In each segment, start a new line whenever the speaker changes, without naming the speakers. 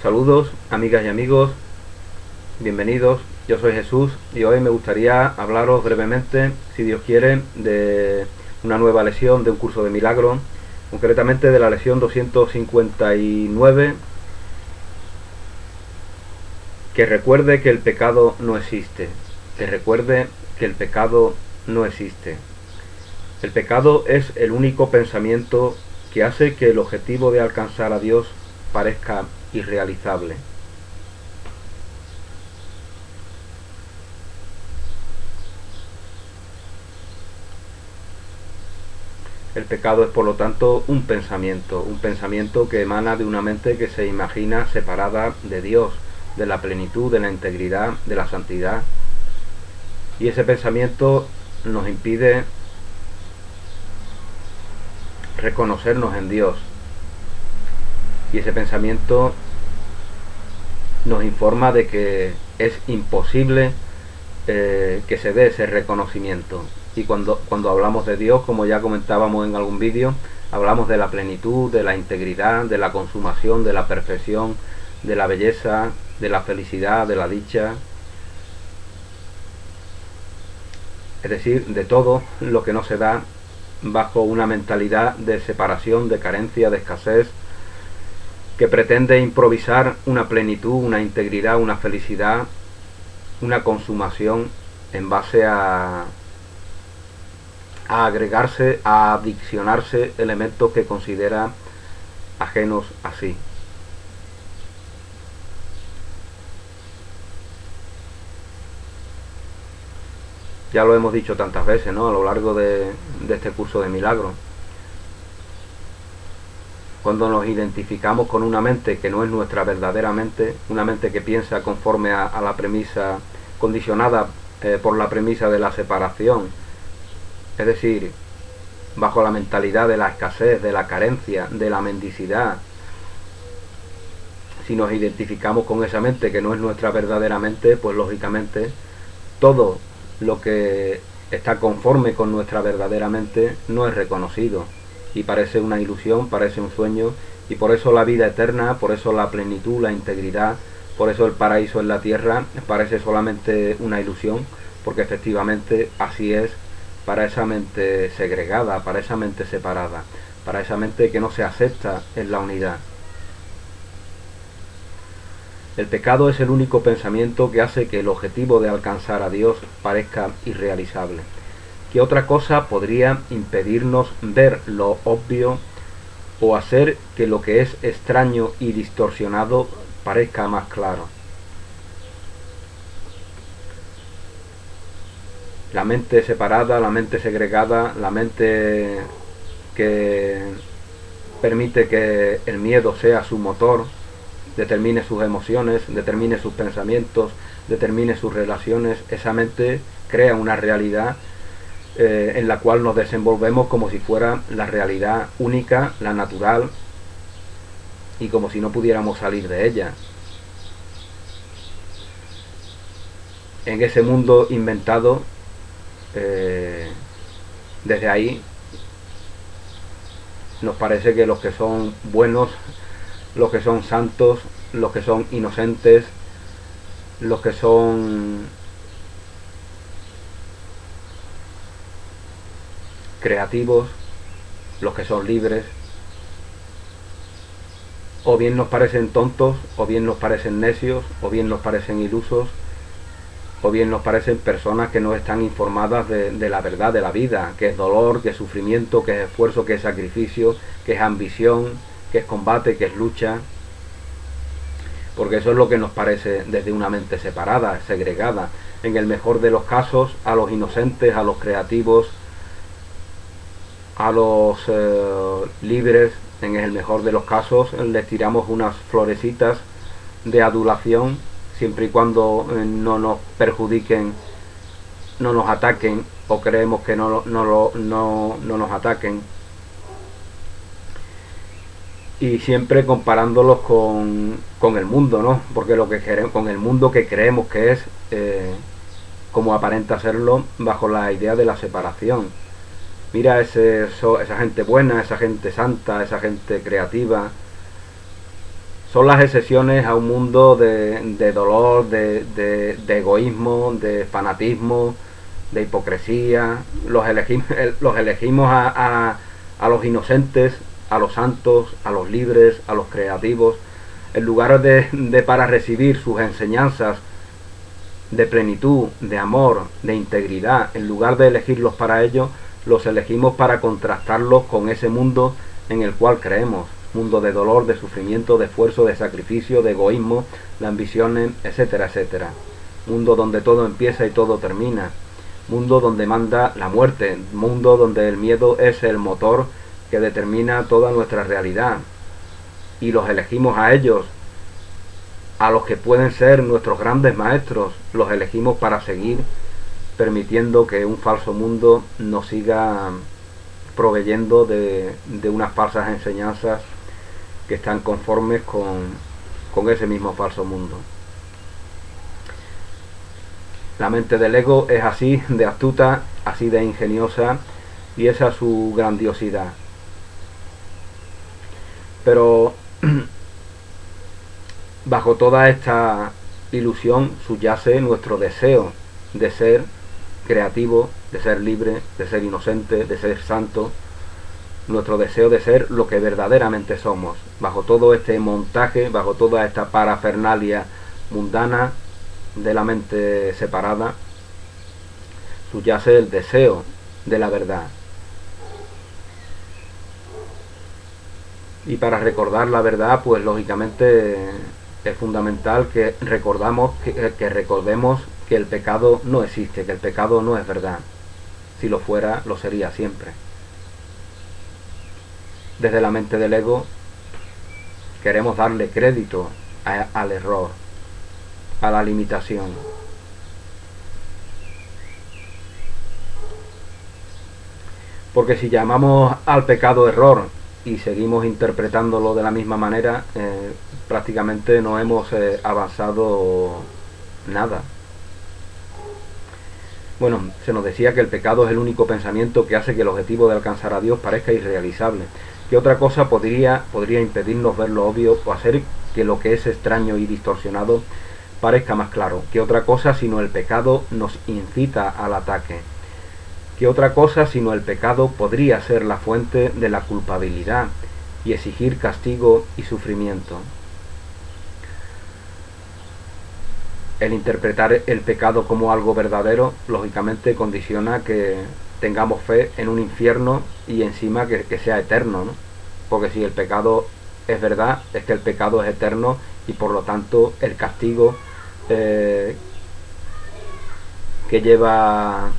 Saludos, amigas y amigos, bienvenidos. Yo soy Jesús y hoy me gustaría hablaros brevemente, si Dios quiere, de una nueva lección de un curso de milagro, concretamente de la lección 259, que recuerde que el pecado no existe, que recuerde que el pecado no existe. El pecado es el único pensamiento que hace que el objetivo de alcanzar a Dios parezca irrealizable. El pecado es, por lo tanto, un pensamiento que emana de una mente que se imagina separada de Dios, de la plenitud, de la integridad, de la santidad. Y ese pensamiento nos impide reconocernos en Dios. Y ese pensamiento nos informa de que es imposible que se dé ese reconocimiento. Y cuando hablamos de Dios, como ya comentábamos en algún vídeo, hablamos de la plenitud, de la integridad, de la consumación, de la perfección, de la belleza, de la felicidad, de la dicha, es decir, de todo lo que no se da bajo una mentalidad de separación, de carencia, de escasez, que pretende improvisar una plenitud, una integridad, una felicidad, una consumación en base a agregarse, a adiccionarse elementos que considera ajenos a sí. Ya lo hemos dicho tantas veces, ¿no?, a lo largo de este curso de milagros. Cuando nos identificamos con una mente que no es nuestra verdadera mente, una mente que piensa conforme a la premisa, condicionada por la premisa de la separación, es decir, bajo la mentalidad de la escasez, de la carencia, de la mendicidad, si nos identificamos con esa mente que no es nuestra verdadera mente, pues lógicamente todo lo que está conforme con nuestra verdadera mente no es reconocido y parece una ilusión, parece un sueño, y por eso la vida eterna, por eso la plenitud, la integridad, por eso el paraíso en la tierra parece solamente una ilusión, porque efectivamente así es para esa mente segregada, para esa mente separada, para esa mente que no se acepta en la unidad. El pecado es el único pensamiento que hace que el objetivo de alcanzar a Dios parezca irrealizable. ¿Qué otra cosa podría impedirnos ver lo obvio o hacer que lo que es extraño y distorsionado parezca más claro? La mente separada, la mente segregada, la mente que permite que el miedo sea su motor, determine sus emociones, determine sus pensamientos, determine sus relaciones. Esa mente crea una realidad en la cual nos desenvolvemos como si fuera la realidad única, la natural, y como si no pudiéramos salir de ella. En ese mundo inventado, desde ahí nos parece que los que son buenos, los que son santos, los que son inocentes, los que son creativos, los que son libres, o bien nos parecen tontos, o bien nos parecen necios, o bien nos parecen ilusos, o bien nos parecen personas que no están informadas de la verdad de la vida, que es dolor, que es sufrimiento, que es esfuerzo, que es sacrificio, que es ambición, que es combate, que es lucha, porque eso es lo que nos parece desde una mente separada, segregada. En el mejor de los casos, a los inocentes, a los creativos, a los libres, en el mejor de los casos les tiramos unas florecitas de adulación, siempre y cuando no nos perjudiquen, no nos ataquen, o creemos que no nos ataquen, y siempre comparándolos con el mundo, ¿no? Porque lo que queremos, con el mundo que creemos que es, como aparenta serlo, bajo la idea de la separación. Mira esa gente buena, esa gente santa, esa gente creativa, son las excepciones a un mundo de dolor, de egoísmo, de fanatismo, de hipocresía. Los elegimos a los inocentes, a los santos, a los libres, a los creativos, en lugar de para recibir sus enseñanzas de plenitud, de amor, de integridad. En lugar de elegirlos para ello, los elegimos para contrastarlos con ese mundo en el cual creemos. Mundo de dolor, de sufrimiento, de esfuerzo, de sacrificio, de egoísmo, de ambiciones, etcétera, etcétera. Mundo donde todo empieza y todo termina. Mundo donde manda la muerte. Mundo donde el miedo es el motor que determina toda nuestra realidad. Y los elegimos a ellos, a los que pueden ser nuestros grandes maestros. Los elegimos para seguir permitiendo que un falso mundo nos siga proveyendo de unas falsas enseñanzas que están conformes con ese mismo falso mundo. La mente del ego es así de astuta, así de ingeniosa, y esa es su grandiosidad. Pero bajo toda esta ilusión subyace nuestro deseo de ser creativo, de ser libre, de ser inocente, de ser santo, nuestro deseo de ser lo que verdaderamente somos. Bajo todo este montaje, bajo toda esta parafernalia mundana de la mente separada, subyace el deseo de la verdad. Y para recordar la verdad, pues lógicamente es fundamental que recordemos que el pecado no existe, que el pecado no es verdad. Si lo fuera, lo sería siempre. Desde la mente del ego queremos darle crédito al error, a la limitación. Porque si llamamos al pecado error y seguimos interpretándolo de la misma manera, prácticamente no hemos avanzado nada. Bueno, se nos decía que el pecado es el único pensamiento que hace que el objetivo de alcanzar a Dios parezca irrealizable. ¿Qué otra cosa podría impedirnos ver lo obvio o hacer que lo que es extraño y distorsionado parezca más claro? ¿Qué otra cosa sino el pecado nos incita al ataque? ¿Qué otra cosa sino el pecado podría ser la fuente de la culpabilidad y exigir castigo y sufrimiento? El interpretar el pecado como algo verdadero, lógicamente condiciona que tengamos fe en un infierno y encima que sea eterno, ¿no? Porque si el pecado es verdad, es que el pecado es eterno y por lo tanto el castigo que lleva,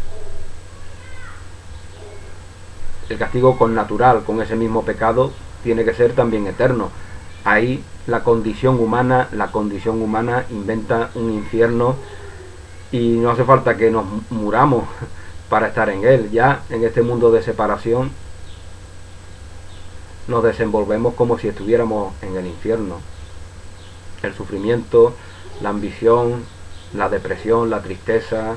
el castigo connatural con ese mismo pecado tiene que ser también eterno. Ahí la condición humana inventa un infierno y no hace falta que nos muramos para estar en él. Ya en este mundo de separación nos desenvolvemos como si estuviéramos en el infierno. El sufrimiento, la ambición, la depresión, la tristeza,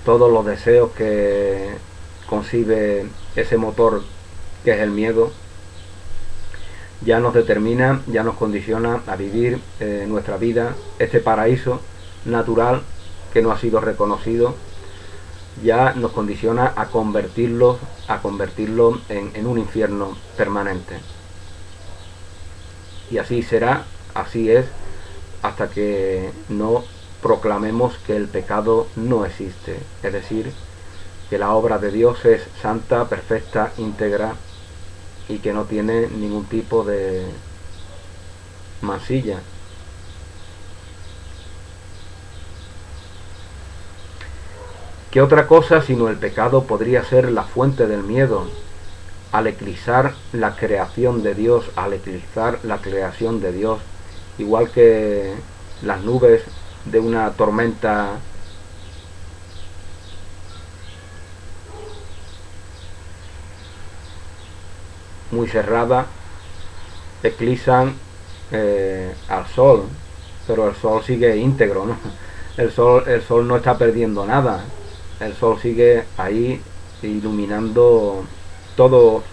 todos los deseos que concibe ese motor que es el miedo, ya nos determina, ya nos condiciona a vivir nuestra vida, este paraíso natural que no ha sido reconocido, ya nos condiciona a convertirlo en un infierno permanente. Y así será, así es, hasta que no proclamemos que el pecado no existe, es decir, que la obra de Dios es santa, perfecta, íntegra y que no tiene ningún tipo de mancilla. ¿Qué otra cosa sino el pecado podría ser la fuente del miedo? Al eclipsar la creación de Dios, igual que las nubes de una tormenta muy cerrada, eclipsan al sol, pero el sol sigue íntegro, ¿no? El sol no está perdiendo nada, el sol sigue ahí iluminando todo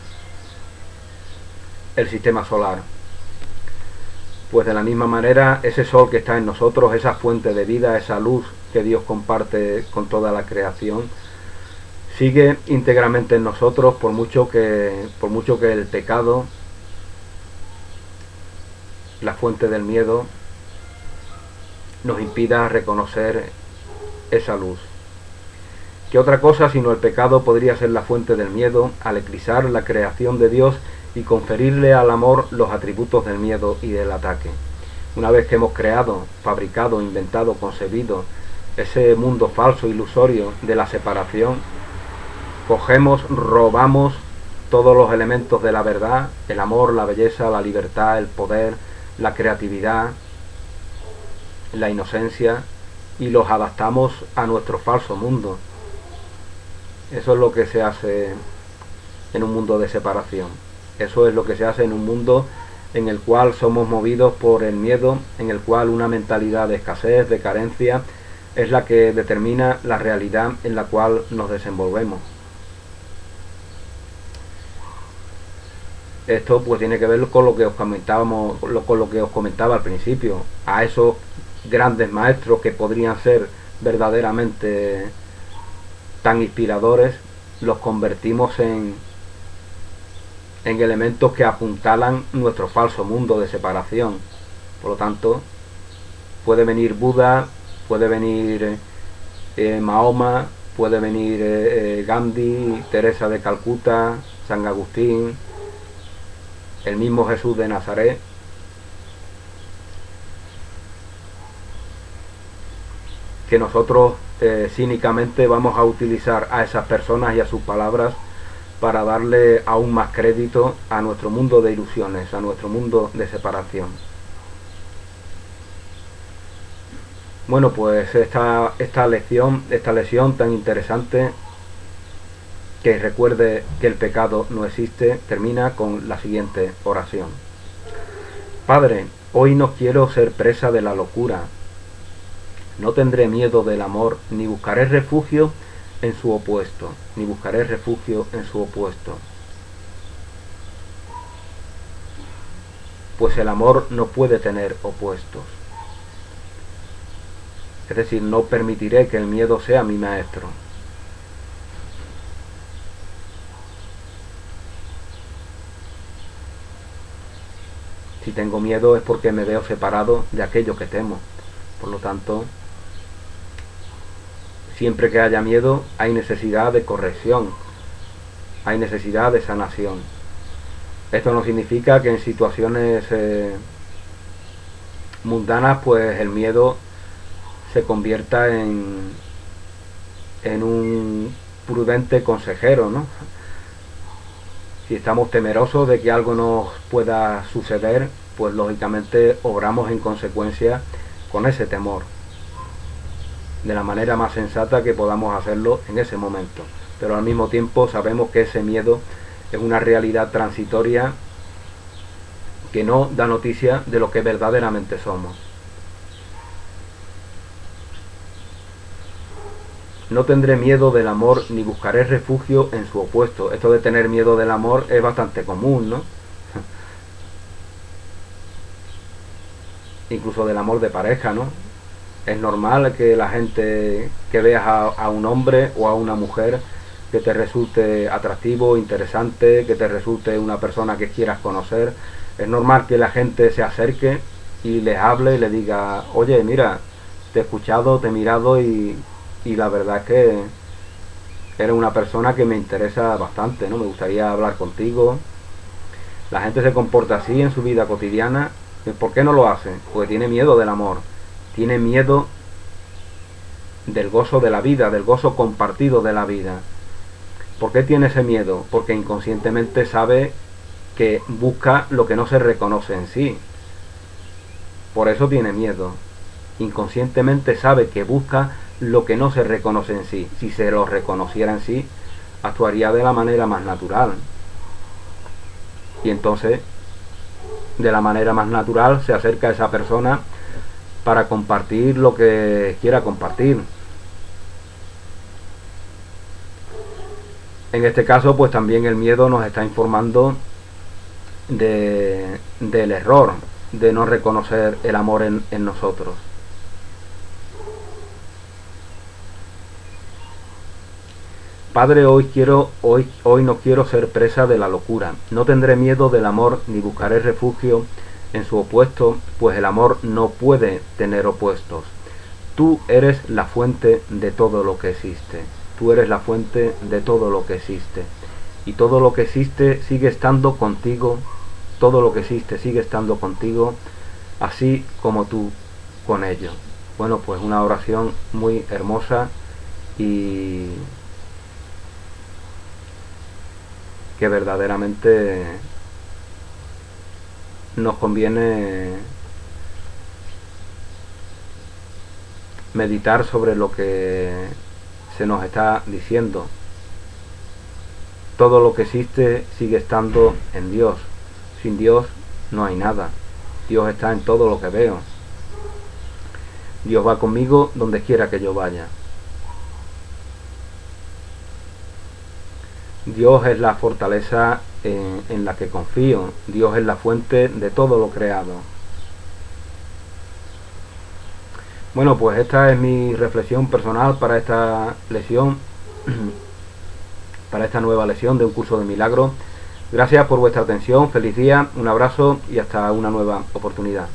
el sistema solar. Pues de la misma manera, ese sol que está en nosotros, esa fuente de vida, esa luz que Dios comparte con toda la creación, sigue íntegramente en nosotros, por mucho que el pecado, la fuente del miedo, nos impida reconocer esa luz. ¿Qué otra cosa sino el pecado podría ser la fuente del miedo al eclipsar la creación de Dios y conferirle al amor los atributos del miedo y del ataque? Una vez que hemos creado, fabricado, inventado, concebido ese mundo falso, ilusorio de la separación, cogemos, robamos todos los elementos de la verdad, el amor, la belleza, la libertad, el poder, la creatividad, la inocencia, y los adaptamos a nuestro falso mundo. Eso es lo que se hace en un mundo de separación. Eso es lo que se hace en un mundo en el cual somos movidos por el miedo, en el cual una mentalidad de escasez, de carencia, es la que determina la realidad en la cual nos desenvolvemos. Esto pues tiene que ver con lo que os comentaba al principio. A esos grandes maestros que podrían ser verdaderamente tan inspiradores, los convertimos en elementos que apuntalan nuestro falso mundo de separación. Por lo tanto, puede venir Buda, puede venir Mahoma, puede venir Gandhi, Teresa de Calcuta, San Agustín, el mismo Jesús de Nazaret, que nosotros cínicamente vamos a utilizar a esas personas y a sus palabras para darle aún más crédito a nuestro mundo de ilusiones, a nuestro mundo de separación. Bueno, pues esta lección tan interesante, que recuerde que el pecado no existe, termina con la siguiente oración. Padre, hoy no quiero ser presa de la locura. No tendré miedo del amor, ni buscaré refugio en su opuesto, ni buscaré refugio en su opuesto. Pues el amor no puede tener opuestos. Es decir, no permitiré que el miedo sea mi maestro. Si tengo miedo es porque me veo separado de aquello que temo. Por lo tanto, siempre que haya miedo hay necesidad de corrección, hay necesidad de sanación. Esto no significa que en situaciones mundanas pues el miedo se convierta en un prudente consejero, ¿no? Si estamos temerosos de que algo nos pueda suceder, pues lógicamente obramos en consecuencia con ese temor, de la manera más sensata que podamos hacerlo en ese momento. Pero al mismo tiempo sabemos que ese miedo es una realidad transitoria que no da noticia de lo que verdaderamente somos. No tendré miedo del amor ni buscaré refugio en su opuesto. Esto de tener miedo del amor es bastante común, ¿no? Incluso del amor de pareja, ¿no? Es normal que la gente, que veas a un hombre o a una mujer que te resulte atractivo, interesante, que te resulte una persona que quieras conocer, es normal que la gente se acerque y les hable y le diga, oye, mira, te he escuchado, te he mirado y la verdad es que eres una persona que me interesa bastante, ¿no? Me gustaría hablar contigo. La gente se comporta así en su vida cotidiana. ¿Por qué no lo hace? Porque tiene miedo del amor, tiene miedo del gozo de la vida, del gozo compartido de la vida. ¿Por qué tiene ese miedo? Porque inconscientemente sabe que busca lo que no se reconoce en sí. Por eso tiene miedo. Inconscientemente sabe que busca lo que no se reconoce en sí. Si se lo reconociera en sí, actuaría de la manera más natural. Y entonces, de la manera más natural, se acerca a esa persona para compartir lo que quiera compartir. En este caso, pues también el miedo nos está informando del error, de no reconocer el amor en nosotros. Padre, hoy no quiero ser presa de la locura. No tendré miedo del amor ni buscaré refugio en su opuesto, pues el amor no puede tener opuestos. Tú eres la fuente de todo lo que existe. Tú eres la fuente de todo lo que existe. Y todo lo que existe sigue estando contigo. Todo lo que existe sigue estando contigo, así como tú con ello. Bueno, pues una oración muy hermosa y que verdaderamente nos conviene meditar sobre lo que se nos está diciendo. Todo lo que existe sigue estando en Dios. Sin Dios no hay nada. Dios está en todo lo que veo. Dios va conmigo donde quiera que yo vaya. Dios es la fortaleza en la que confío. Dios es la fuente de todo lo creado. Bueno, pues esta es mi reflexión personal para esta lección, para esta nueva lección de un curso de milagros. Gracias por vuestra atención, feliz día, un abrazo y hasta una nueva oportunidad.